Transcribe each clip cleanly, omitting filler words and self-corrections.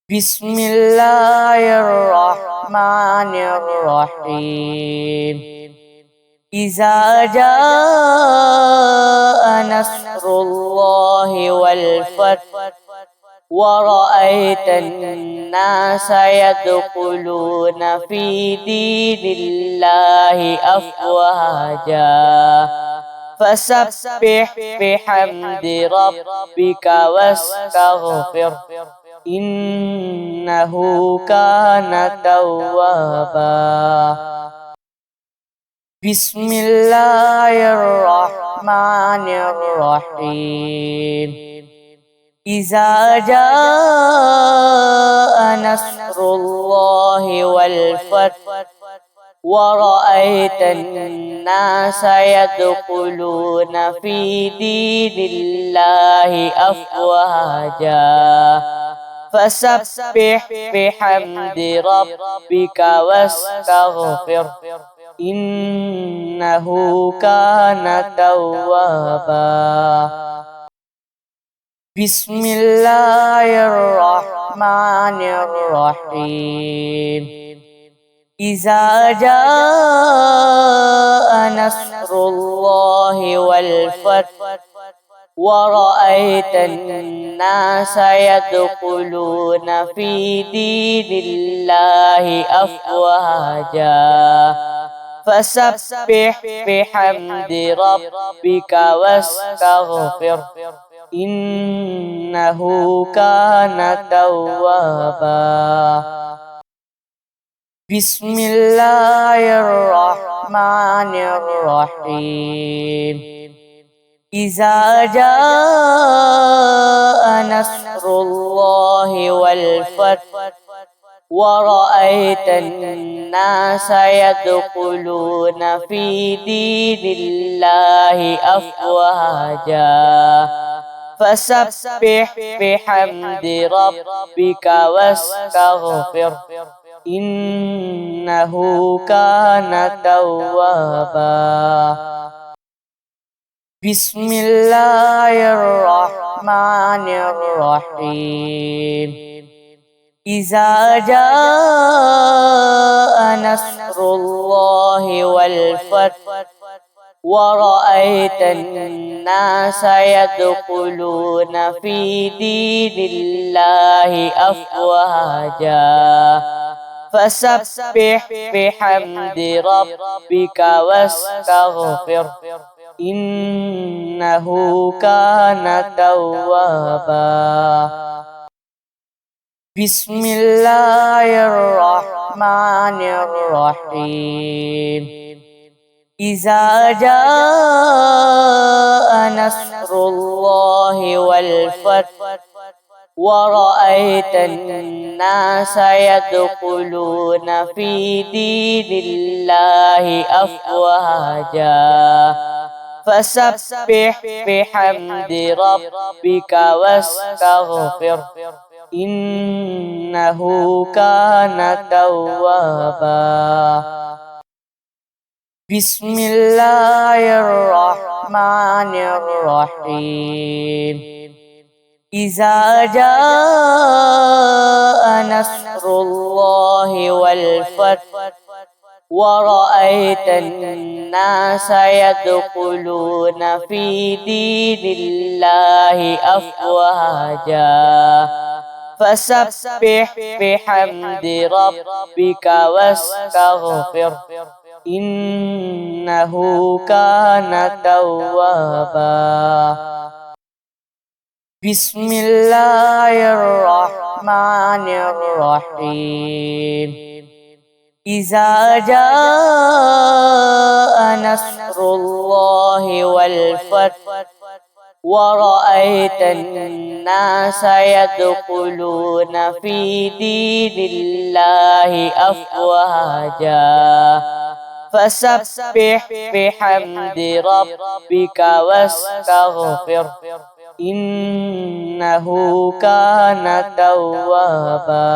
Bismillahirrahmanirrahim. Iza jaa nasrullahi wal fath wa ra'aitan nasa yadkhuluna fi dinillahi afwaja fasabbih bihamdi rabbika wastaghfir innahu kana tawwaba. Bismillahirrahmanirrahim. Iza jaa nasrullahi wal fath wa ra'aitan nasa yadkhuluna fi dinillahi afwaja fasabbih bihamdi rabbika wastaghfir innahu kana tawwaba. Bismillahirrahmanirrahim. Iza jaa nasrullahi wal fath wa ra'aitan nasa yadkhuluna fi dinillahi afwaja fasabbih bihamdi rabbika wastaghfir innahu kana tawwaba. Bismillahirrahmanirrahim. Iza jaa nasrullahi wal fath wa ra'aitan nasa yadkhuluna fi dinillahi afwaja fasabbih bihamdi rabbika wastaghfir innahu kana tawwaba. Bismillahirrahmanirrahim. Iza jaa nasrullahi wal fath wa ra'aitan nasa yadkhuluna fi dinillahi afwaja fasabbih bihamdi rabbika wastaghfir innahu kana tawwaba. Bismillahirrahmanirrahim. Iza jaa nasrullahi wal fath wa ra'aitan nasa yadkhuluna fi dinillahi afwaja fasabbih bihamdi rabbika wastaghfir innahu kana tawwaba. Bismillahirrahmanirrahim. Iza jaa nasrullahi wal fath wa ra'aitan nasa yadkhuluna fi dinillahi afwaja fasabbih bihamdi rabbika wastaghfir innahu kana tawwaba. Bismillahirrahmanirrahim. Iza jaa nasrullahi wal fath wa ra'aitan nasa yadkhuluna fi dinillahi afwaja fasabbih bihamdi rabbika wastaghfir innahu kana tawwaba.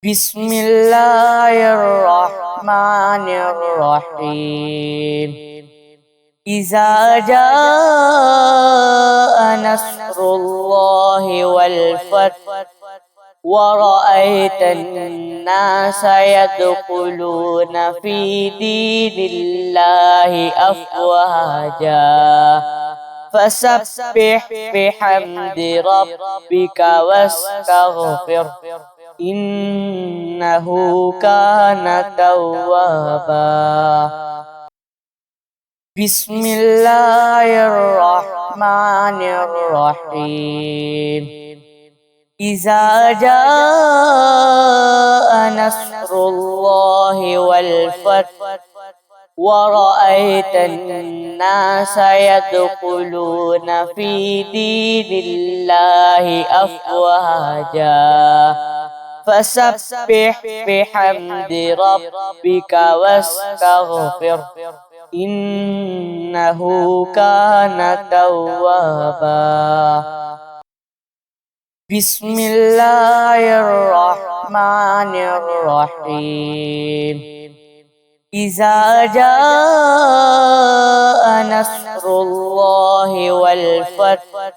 Bismillahirrahmanirrahim. إذا جاء نصر الله والفتح ورأيت الناس يدخلون في دين الله أفواجا فسبح بحمد ربك واستغفر إنه كان توابا. بسم الله الرحمن الرحيم. إذا جاء نصر الله والفتح ورأيت الناس يدخلون في دين الله أفواجا فسبح بحمد ربك واستغفر إنه كان توابا. بسم الله الرحمن الرحيم. إذا جاء نصر الله والفتح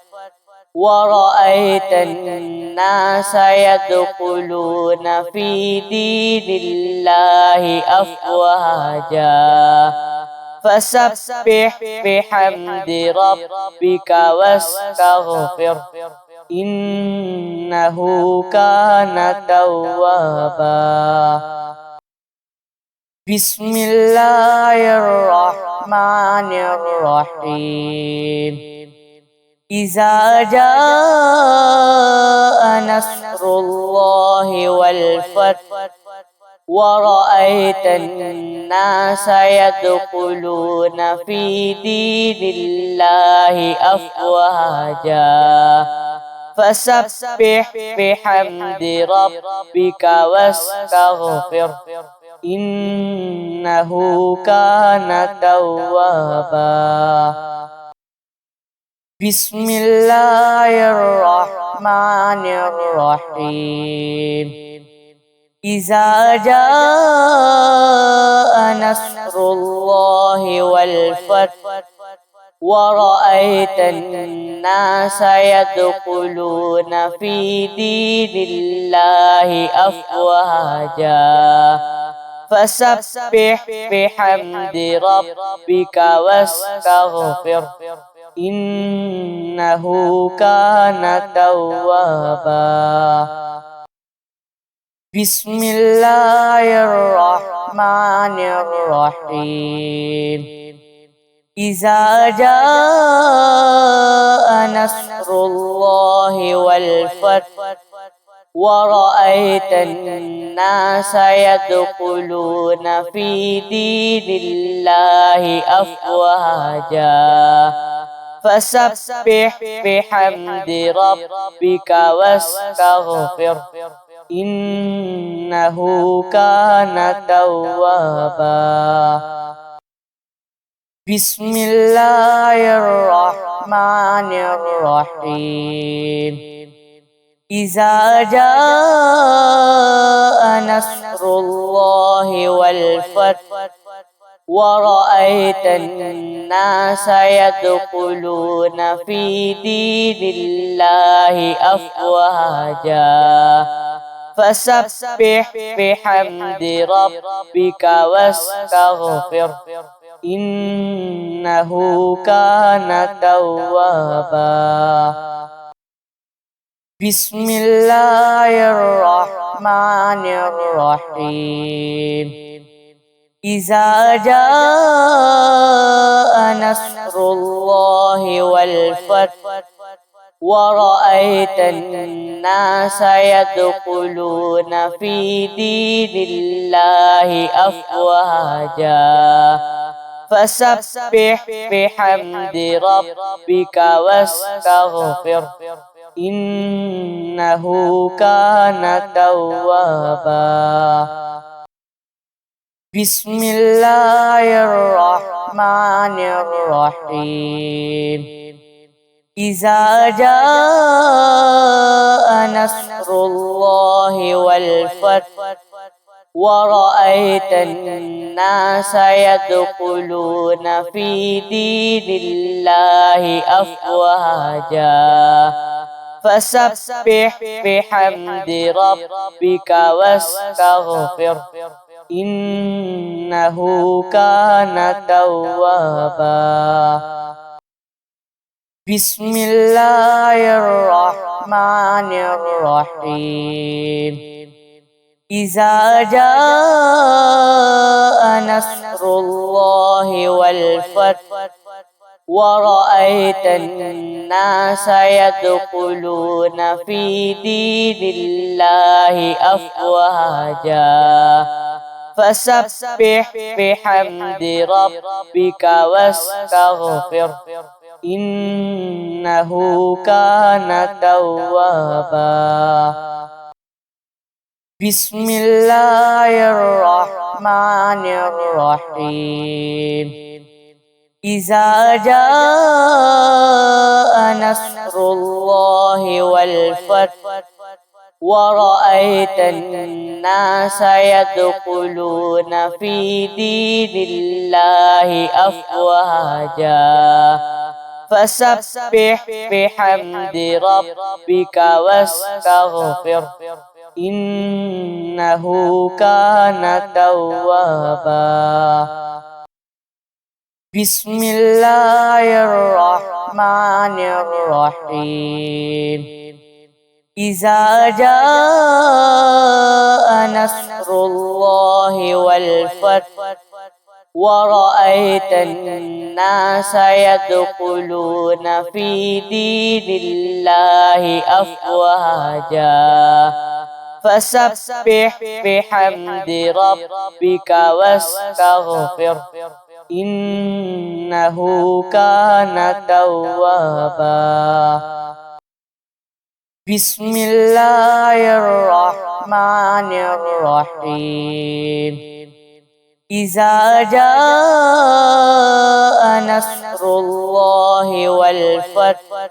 ورأيت الناس يدخلون في دين الله أفواجا فسبح بحمد ربك واستغفر إنه كان توابا. بسم الله الرحمن الرحيم. إذا جاء نصر الله والفتح ورأيت الناس يدخلون في دين الله أفواجا فسبح بحمد ربك واستغفر إنه كان توابا. بسم الله الرحمن الرحيم. إذا جاء نصر الله والفتح ورأيت الناس يدخلون في دين الله أفواجا فسبح بحمد ربك واستغفر إنه كان توابا. بسم الله الرحمن الرحيم. إذا جاء نصر الله والفتح ورأيت الناس يدخلون في دين الله أفواجا فسبح بحمد ربك واستغفر إنه كان توابا. بسم الله الرحمن الرحيم. إذا جاء نصر الله والفتح ورأيت الناس يدخلون في دين الله أفواجا فسبح بحمد ربك واستغفر إنه كان توابا. بسم الله الرحمن الرحيم. إذا جاء نصر الله والفتح ورأيت الناس يدخلون في دين الله أفواجا فسبح بحمد ربك واستغفر إنه كان توابا. بسم الله الرحمن الرحيم. إذا جاء نصر الله والفتح ورأيت الناس يدخلون في دين الله أفواجا فسبح بحمد ربك واستغفر إنه كان توابا. بسم الله الرحمن الرحيم. إذا جاء نصر الله والفتح ورأيت الناس يدخلون في دين الله أفواجا فسبح بحمد ربك واستغفر إنه كان توابا. بسم الله الرحمن الرحيم. إذا جاء نصر الله والفتح ورأيت الناس يدخلون في دين الله أفواجا فسبح بحمد ربك واستغفر إنه كان توابا. بسم الله الرحمن الرحيم. إذا جاء نصر الله والفتح ورأيت الناس يدخلون في دين الله أفواجا فسبح بحمد ربك واستغفر إنه كان توابا. بسم الله الرحمن الرحيم. إذا جاء نصر الله والفتح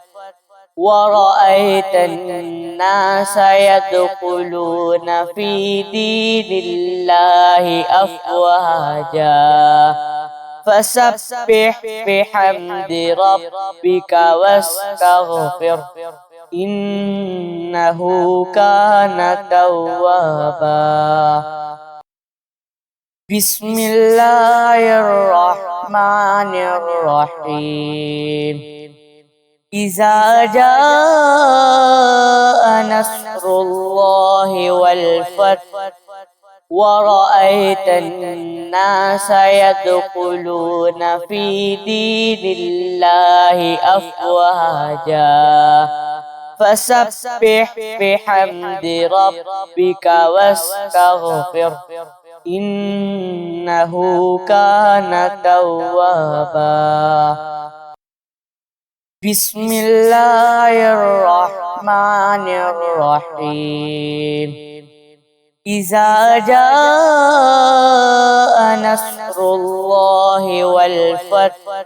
ورأيت الناس يدخلون في دين الله أفواجا فسبح بحمد ربك واستغفر إنه كان توابا. بسم الله الرحمن الرحيم. إذا جاء نصر الله والفتح ورأيت الناس يدخلون في دين الله أفواجا فسبح بحمد ربك واستغفر إنه كان توابا. بسم الله الرحمن الرحيم. إذا جاء نصر الله والفتح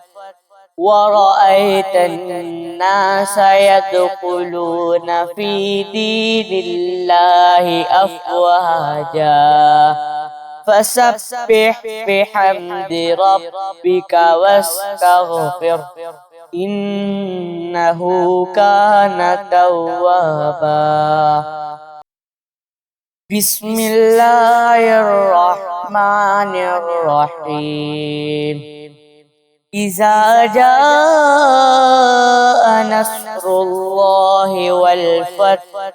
ورأيت الناس يدخلون في دين الله أفواجا فسبح بحمد ربك واستغفر إنه كان توابا. بسم الله الرحمن الرحيم. إذا جاء نصر الله والفتح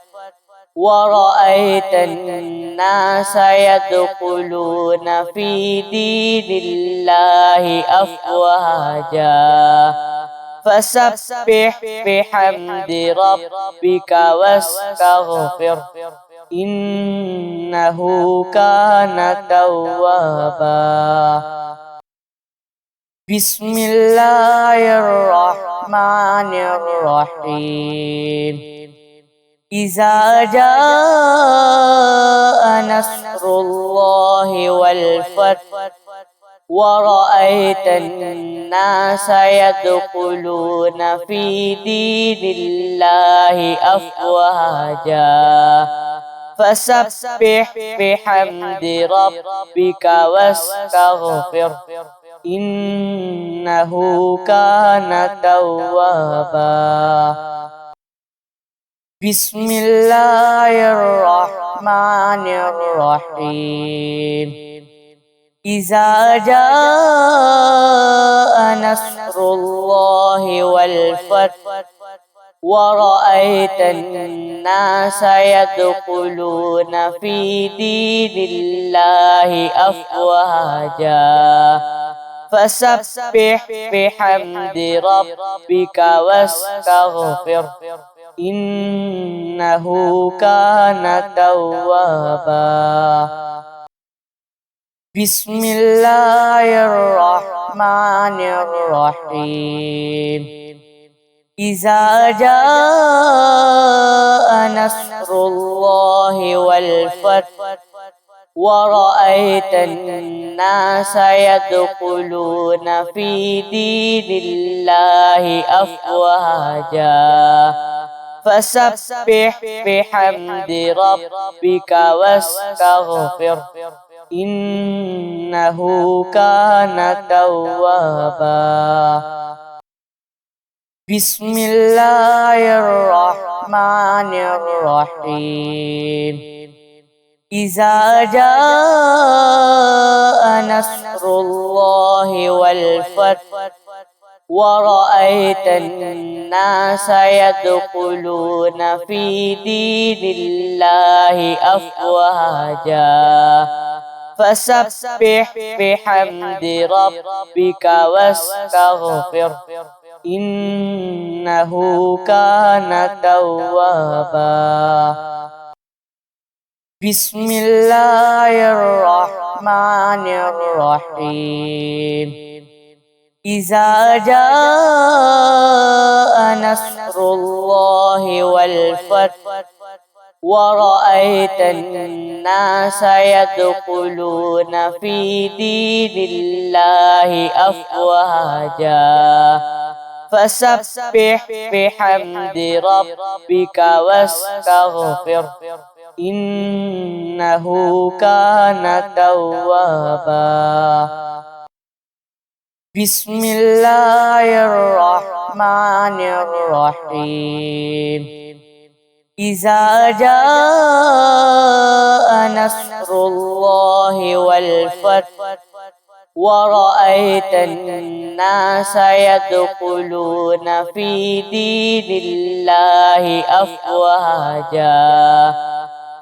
ورأيت الناس يدخلون في دين الله أفواجا فسبح بحمد ربك واستغفر إنه كان توابا. بسم الله الرحمن الرحيم. إذا جاء نصر الله والفتح ورأيت الناس يدخلون في دين الله أفواجا فسبح بحمد ربك واستغفر إنه كان توابا. بسم الله الرحمن الرحيم. إذا جاء نصر الله والفتح ورأيت الناس يدخلون في دين الله أفواجا فسبح بحمد ربك واستغفر إنه كان توابا. بسم الله الرحمن الرحيم. إذا جاء نصر الله والفتح ورأيت الناس يدخلون في دين الله أفواجا فسبح بحمد ربك واستغفر إنه كان توابا. بسم الله الرحمن الرحيم. إذا جاء نصر الله والفتح ورأيت الناس يدخلون في دين الله أفواجا فسبح بحمد ربك واستغفر إنه كان توابا. بسم الله الرحمن الرحيم. إذا جاء نصر الله والفتح ورأيت الناس يدخلون في دين الله أفواجا فسبح بحمد ربك واستغفر إنه كان توابا. بسم الله الرحمن الرحيم. إذا جاء نصر الله والفتح ورأيت الناس يدخلون في دين الله أفواجا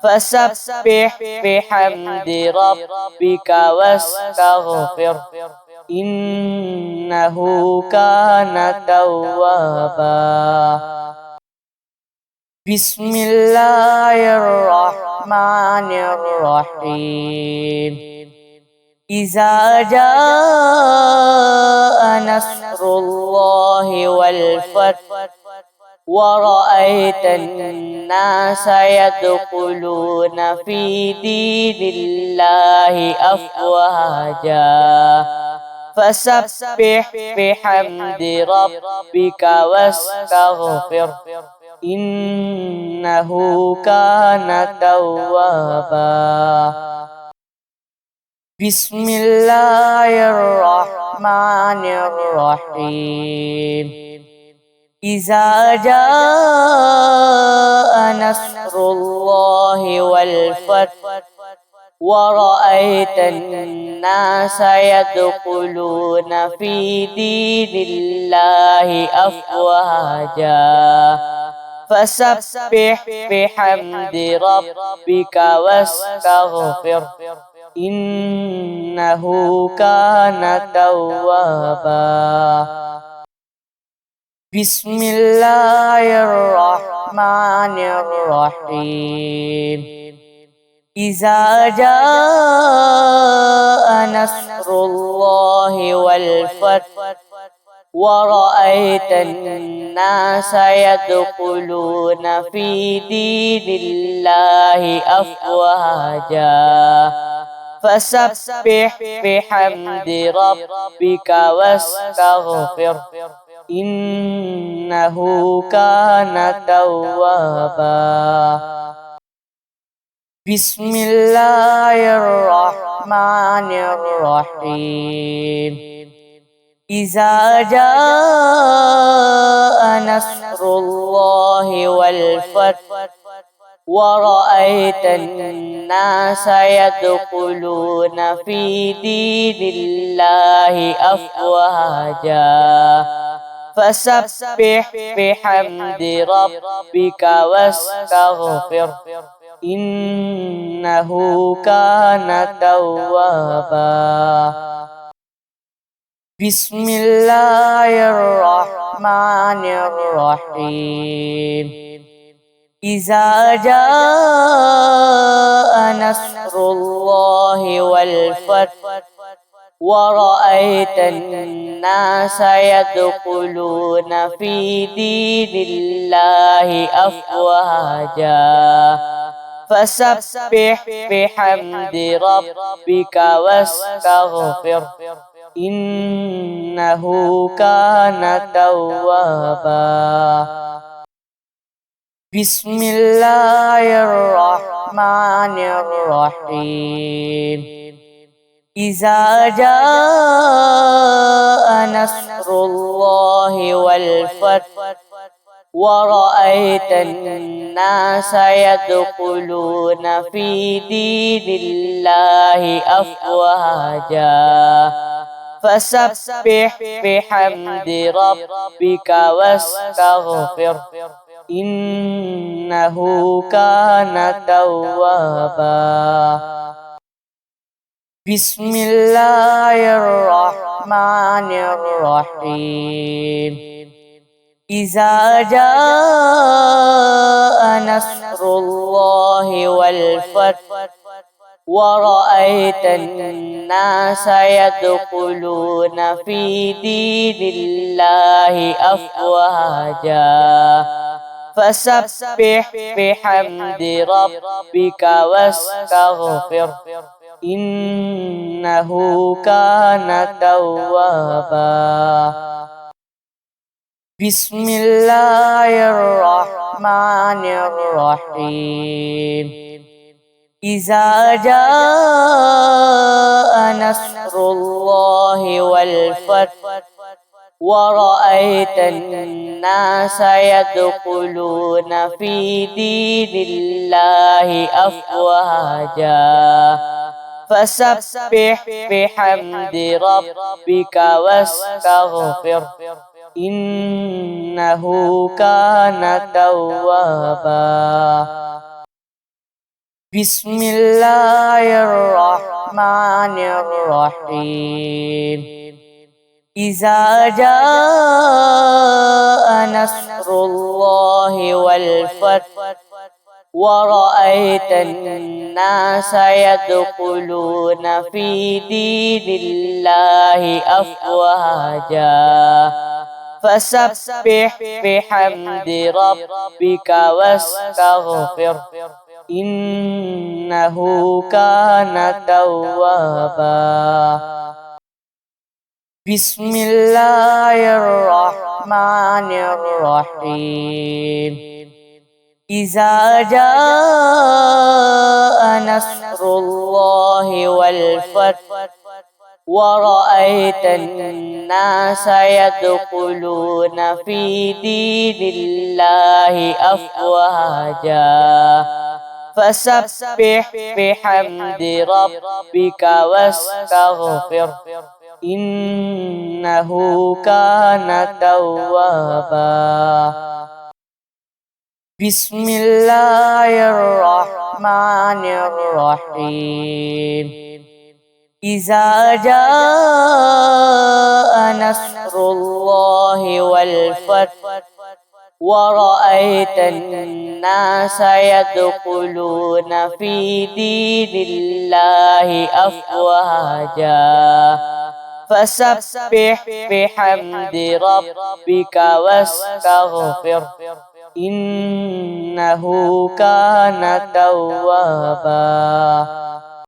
فسبح بحمد ربك واستغفر إنه كان توابا. بسم الله الرحمن الرحيم. إذا جاء نصر الله والفتح ورأيت الناس يدخلون في دين الله أفواجا فسبح بحمد ربك واستغفر إنه كان توابا. بسم الله الرحمن الرحيم. إذا جاء نصر الله والفتح ورأيت الناس يدخلون في دين الله أفواجا فسبح بحمد ربك واستغفر إنه كان توابا. بسم الله الرحمن الرحيم. إذا جاء نصر الله والفتح ورأيت الناس يدخلون في دين الله أفواجا فسبح بحمد ربك واستغفر إنه كان توابا. Bismillahirrahmanirrahim. Iza jaa nasrullahi wal fath wa ra'aitan nasa yadkhuluna fi dinillahi afwaja fasabbih bihamdi rabbika wastaghfir innahu kana tawwaba. Bismillahirrahmanirrahim. Iza jaa nasrullahi wal fath wa ra'aitan nasa yadkhuluna fi dinillahi afwaja fasabbih bihamdi rabbika wastaghfir innahu kana tawwaba. Bismillahirrahmanirrahim. Iza jaa nasrullahi wal fath wa ra'aitan nasa yadkhuluna fi dinillahi afwaja fasabbih bihamdi rabbika wastaghfir innahu kana tawwaba. Bismillahirrahmanirrahim. Iza jaa nasrullahi wal fath wa ra'aitan nasa yadkhuluna fi dinillahi afwaja fasabbih bihamdi rabbika wastaghfir innahu kana tawwaba. Bismillahirrahmanirrahim. Iza jaa nasrullahi wal fath wa ra'aitan nasa yadkhuluna fi dinillahi afwaja fasabbih bihamdi rabbika wastaghfir innahu kana tawwaba. Bismillahirrahmanirrahim. Iza jaa nasrullahi wal fath wa ra'aitan nasa yadkhuluna fi dinillahi afwaja fasabbih bihamdi rabbika wastaghfir innahu kana tawwaba. Bismillahirrahmanirrahim. Iza jaa nasrullahi wal fath wa ra'aitan nasa yadkhuluna fi dinillahi afwaja fasabbih bihamdi rabbika wastaghfir innahu kana tawwaba. Bismillahirrahmanirrahim. Iza jaa nasrullahi wal fath wa ra'aitan nasa yadkhuluna fi dinillahi afwaja fasabbih bihamdi rabbika wastaghfir innahu kana tawwaba.